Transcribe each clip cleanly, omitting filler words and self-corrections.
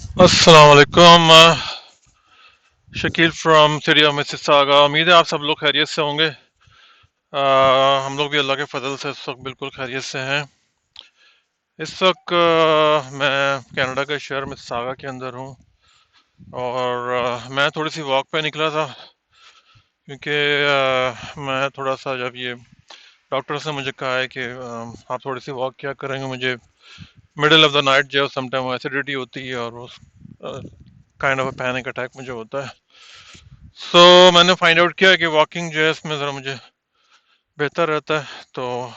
السلام علیکم Shakeel from city of Mississauga. امید ہے آپ سب لوگ خیریت سے ہوں گے. ہم لوگ بھی اللہ کے فضل سے اس وقت بالکل خیریت سے ہیں. اس وقت میں کینیڈا کے شہر مسیساگا کے اندر ہوں، اور میں تھوڑی سی واک پہ نکلا تھا کیونکہ میں تھوڑا سا، جب یہ ڈاکٹر نے مجھے کہا ہے کہ آپ تھوڑی سی واک کیا کریں گے، مجھے مڈل آف دا نائٹ جو سم ٹائم ایسیڈیٹی ہوتی ہے اور وہ کائنڈ آف پینک اٹیک مجھے ہوتا ہے. سو میں نے فائنڈ آؤٹ کیا کہ واکنگ جو ہے اس میں ذرا مجھے بہتر رہتا ہے. تو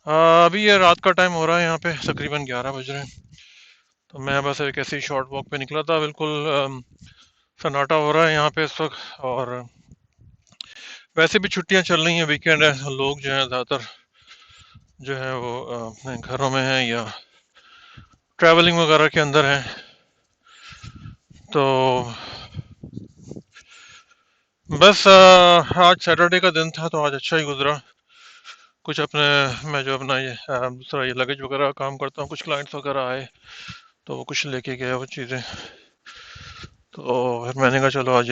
ابھی یہ رات کا ٹائم ہو رہا ہے، یہاں پہ تقریباً 11 بج رہے ہیں. تو میں بس ایک ایسی شارٹ واک پہ نکلا تھا. بالکل سناٹا ہو رہا ہے یہاں پہ اس وقت، اور ویسے بھی چھٹیاں چل رہی ہیں، ویکینڈ ہے. لوگ جو ہیں زیادہ تر جو ہے وہ اپنے گھروں میں ہیں یا ٹریولنگ وغیرہ کے اندر ہیں. تو بس آج سیٹرڈے کا دن تھا تو آج اچھا ہی گزرا. کچھ اپنے، میں جو اپنا یہ دوسرا یہ لگیج وغیرہ کا کام کرتا ہوں، کچھ کلائنٹس وغیرہ آئے تو وہ کچھ لے کے گئے وہ چیزیں. تو پھر میں نے کہا چلو آج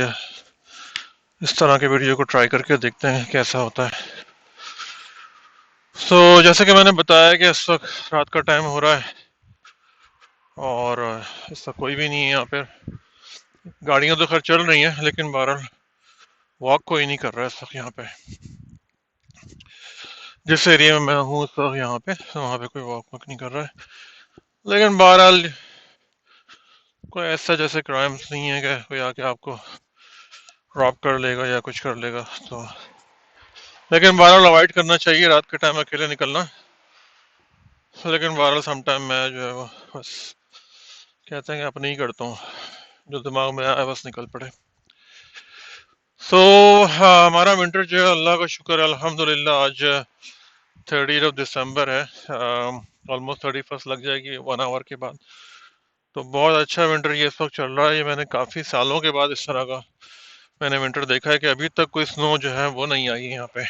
اس طرح کے ویڈیو کو ٹرائی کر کے دیکھتے ہیں کیسا ہوتا ہے. سو جیسے کہ میں نے بتایا کہ اس وقت رات کا ٹائم ہو رہا ہے اور اس وقت کوئی بھی نہیں ہے یہاں پہ. گاڑیاں تو خیر چل رہی ہیں لیکن بہرحال واک کوئی نہیں کر رہا ہے اس وقت یہاں پہ. جس ایریا میں ہوں اس وقت یہاں پہ، وہاں پہ کوئی واک واک نہیں کر رہا ہے. لیکن بہرحال کوئی ایسا جیسے کرائمس نہیں ہے کہ کوئی آ کے آپ کو ڈراپ کر لے گا یا کچھ کر لے گا. تو لیکن بہرحال اوائڈ کرنا چاہیے رات کے ٹائم اکیلے نکلنا. لیکن بہرحال سم ٹائم میں جو ہے وہ بس کہتے ہیں کہ اپنے ہی کرتا ہوں، جو دماغ میں آئے بس نکل پڑے. سو ہمارا ونٹر جو ہے اللہ کا شکر ہے الحمدللہ آج 30 دسمبر ہے. آلموسٹ 31 لگ جائے گی 1 آور کے بعد. تو بہت اچھا ونٹر یہ اس وقت چل رہا ہے. یہ میں نے کافی سالوں کے بعد اس طرح کا میں نے ونٹر دیکھا ہے کہ ابھی تک کوئی سنو جو ہے وہ نہیں آئی ہے یہاں پہ.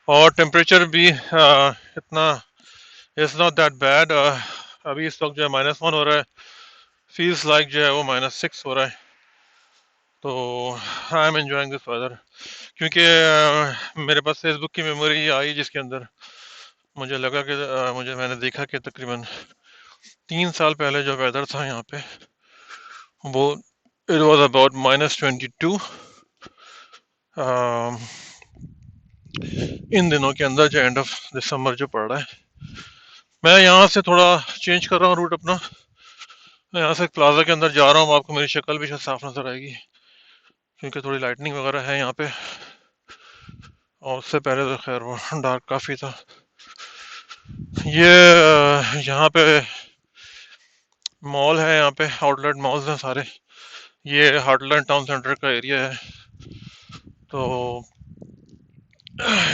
اور ٹیمپریچر بھی اتنا اٹس ناٹ دیٹ بیڈ. ابھی اس وقت جو ہے -1 ہو رہا ہے، فیلز لائک جو ہے وہ -6 ہو رہا ہے. تو I am enjoying this weather, کیونکہ میرے پاس فیس بک کی میموری آئی جس کے اندر مجھے لگا کہ میں نے دیکھا کہ تقریباً 3 سال پہلے جو ویدر تھا یہاں پہ وہ اٹ واز اباؤٹ -22 ان دنوں کے اندر جو اینڈ آف دسمبر جو پڑ رہا ہے. میں یہاں سے تھوڑا چینج کر رہا ہوں روٹ اپنا. میں یہاں سے پلازا کے اندر جا رہا ہوں. آپ کو میری شکل بھی شاید صاف نظر آئے گی کیونکہ تھوڑی لائٹنگ وغیرہ ہے یہاں پہ، اور اس سے پہلے تو خیر وہ ڈارک کافی تھا. یہ یہاں پہ مال ہے، یہاں پہ آؤٹ لیٹ مالز ہیں سارے. یہ ہارٹ لینڈ ٹاؤن سینٹر کا ایریا ہے. تو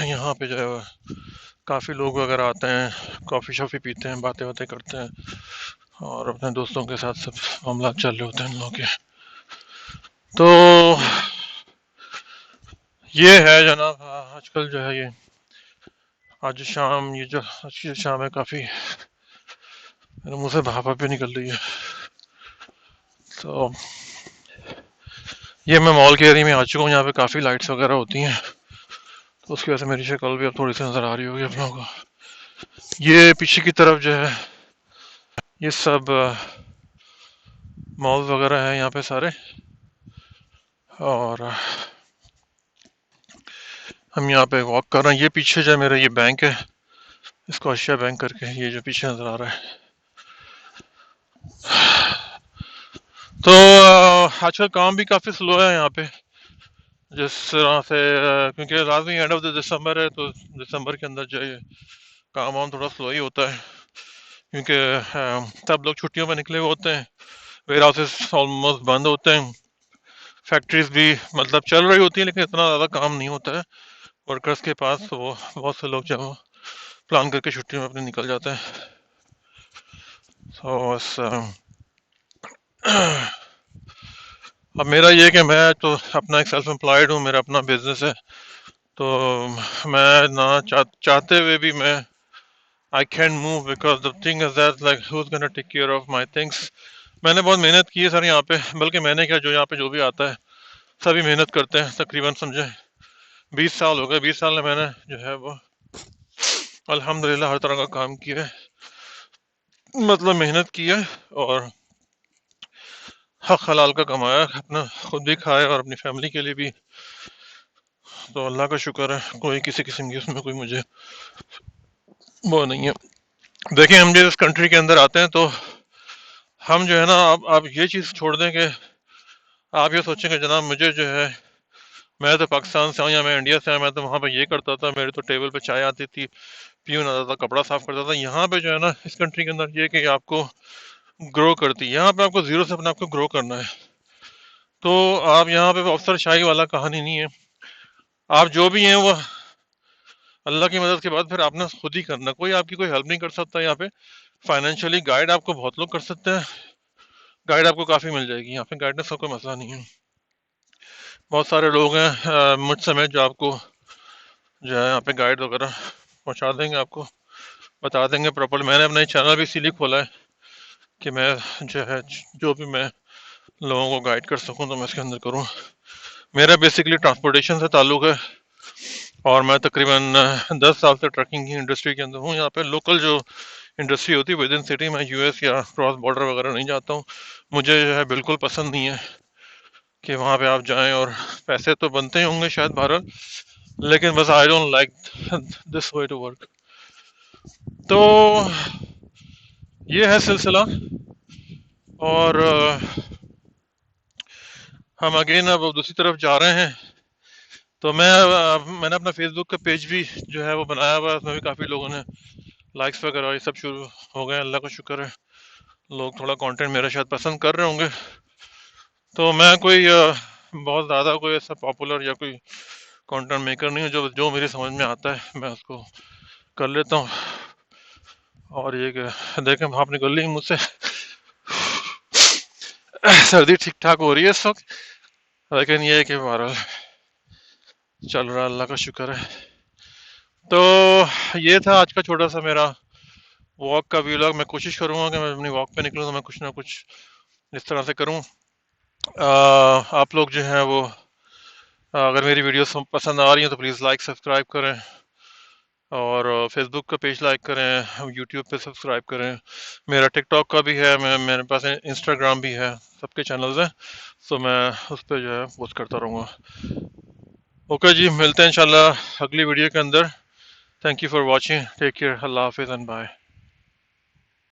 یہاں پہ جو ہے کافی لوگ وغیرہ آتے ہیں، کافی شافی پیتے ہیں، باتیں باتیں کرتے ہیں، اور اپنے دوستوں کے ساتھ سب معاملات چل رہے ہوتے ہیں ان لوگوں کے. تو یہ ہے جناب آج کل جو ہے یہ آج شام، یہ جو آج کی شام ہے کافی میرے منہ سے بھاپ بھی نکل رہی ہے. تو یہ میں مال کے ایریا میں آ چکا ہوں، یہاں پہ کافی لائٹس وغیرہ ہوتی ہیں تو اس کی وجہ سے میری شکل بھی اب تھوڑی سی نظر آ رہی ہوگی آپ لوگوں کو. یہ پیچھے کی طرف جو ہے یہ سب مال وغیرہ ہیں یہاں پہ سارے، اور ہم یہاں پہ واک کر رہے ہیں. یہ پیچھے جو ہے میرا یہ بینک ہے، اس کو اشیا بینک کر کے، یہ جو پیچھے نظر آ رہا ہے. تو آج کل کام بھی کافی سلو ہے یہاں پہ جس طرح سے، کیونکہ لازمی اینڈ آف دا دسمبر ہے تو دسمبر کے اندر جو ہے کام وام تھوڑا سلو ہی ہوتا ہے، کیونکہ سب لوگ چھٹیوں پہ نکلے ہوئے ہوتے ہیں، ویئر ہاؤسز آلموسٹ بند ہوتے ہیں، فیکٹریز بھی مطلب چل رہی ہوتی ہیں لیکن اتنا زیادہ کام نہیں ہوتا ہے ورکرز کے پاس. تو وہ بہت سے لوگ جو پلان کر کے چھٹیوں میں اپنے نکل جاتے ہیں. تو بس اب میرا یہ کہ میں تو اپنا ایک سیلف امپلائڈ ہوں، میرا اپنا بزنس ہے. تو میں نہ چاہتے ہوئے بھی میں I can't move because the thing is that like who's gonna take care of my things. میں نے بہت محنت کی ہے سر یہاں پہ، بلکہ میں نے کیا، جو یہاں پہ جو بھی آتا ہے سبھی محنت کرتے ہیں تقریباً، سمجھے 20 سال ہو گئے، 20 سال میں نے جو ہے وہ الحمدللہ ہر طرح کا کام کیا ہے، مطلب محنت کی ہے، اور حق حلال کا کمایا، اپنا خود بھی کھایا اور اپنی فیملی کے لیے بھی. تو اللہ کا شکر ہے، کوئی کسی قسم کی اس میں کوئی مجھے وہ نہیں ہے. دیکھیں ہم جو اس کنٹری کے اندر آتے ہیں تو ہم جو ہے نا، آپ یہ چیز چھوڑ دیں کہ آپ یہ سوچیں کہ جناب مجھے جو ہے، میں تو پاکستان سے ہوں یا میں انڈیا سے ہوں، میں تو وہاں پہ یہ کرتا تھا، میرے تو ٹیبل پہ چائے آتی تھی، پیون آتا تھا، کپڑا صاف کرتا تھا. یہاں پہ جو ہے نا اس کنٹری کے اندر یہ کہ آپ کو گرو کرتی ہے، یہاں پہ آپ کو زیرو سے اپنے آپ کو گرو کرنا ہے. تو آپ یہاں پہ افسر شاہی والا کہانی نہیں ہے، آپ جو بھی ہیں وہ اللہ کی مدد کے بعد پھر آپ نے خود ہی کرنا، کوئی آپ کی کوئی ہیلپ نہیں کر سکتا. یہاں پہ فائنینشلی گائیڈ آپ کو بہت لوگ کر سکتے ہیں، گائیڈ آپ کو کافی مل جائے گی، یہاں پہ گائیڈنس کا کوئی مسئلہ نہیں ہے. بہت سارے لوگ ہیں مجھ سمیت جو آپ کو جو ہے یہاں پہ گائیڈ وغیرہ پہنچا دیں گے، آپ کو بتا دیں گے پراپر. میں نے اپنا چینل بھی اسی لیے کھولا ہے کہ میں جو ہے جو بھی میں لوگوں کو گائیڈ کر سکوں تو میں اس کے اندر کروں. میرا بیسکلی ٹرانسپورٹیشن سے تعلق ہے، اور میں تقریباً 10 سال سے ٹرکنگ کی انڈسٹری کے اندر ہوں. یہاں پہ لوکل جو انڈسٹری ہوتی ہے ود ان سٹی، میں یو ایس یا کراس بارڈر وغیرہ نہیں جاتا ہوں. مجھے جو ہے بالکل پسند نہیں ہے کہ وہاں پہ آپ جائیں، اور پیسے تو بنتے ہی ہوں گے شاید بہرحال، لیکن بس I don't like this way to work. تو یہ ہے سلسلہ. اور ہم اگین اب دوسری طرف جا رہے ہیں. تو میں نے اپنا فیس بک کا پیج بھی جو ہے وہ بنایا ہوا ہے، اس میں بھی کافی لوگوں نے لائکس وغیرہ یہ سب شروع ہو گئے، اللہ کا شکر ہے. لوگ تھوڑا کانٹینٹ میرا شاید پسند کر رہے ہوں گے. تو میں کوئی بہت زیادہ کوئی ایسا پاپولر یا کوئی کانٹینٹ میکر نہیں ہوں، جو میری سمجھ میں آتا ہے میں اس کو کر لیتا ہوں. اور یہ کہ دیکھیں آپ نے کر لی مجھ سے سردی ٹھیک ٹھاک ہو رہی ہے اس وقت، لیکن یہ ہے کہ بہرحال چل رہا ہے، اللہ کا شکر ہے. تو یہ تھا آج کا چھوٹا سا میرا واک کا ویلاگ. میں کوشش کروں گا کہ میں اپنی واک پہ نکلوں تو میں کچھ نہ کچھ اس طرح سے کروں. آپ لوگ جو ہیں وہ اگر میری ویڈیوز پسند آ رہی ہیں تو پلیز لائک سبسکرائب کریں، اور فیس بک کا پیج لائک کریں، یوٹیوب پہ سبسکرائب کریں. میرا ٹک ٹاک کا بھی ہے، میرے پاس انسٹاگرام بھی ہے، سب کے چینلز ہیں. سو میں اس پہ جو ہے پوسٹ کرتا رہوں گا. اوکے جی، ملتے ہیں انشاءاللہ اگلی ویڈیو کے اندر. Thank you for watching, take care, اللہ حافظ اینڈ بائے.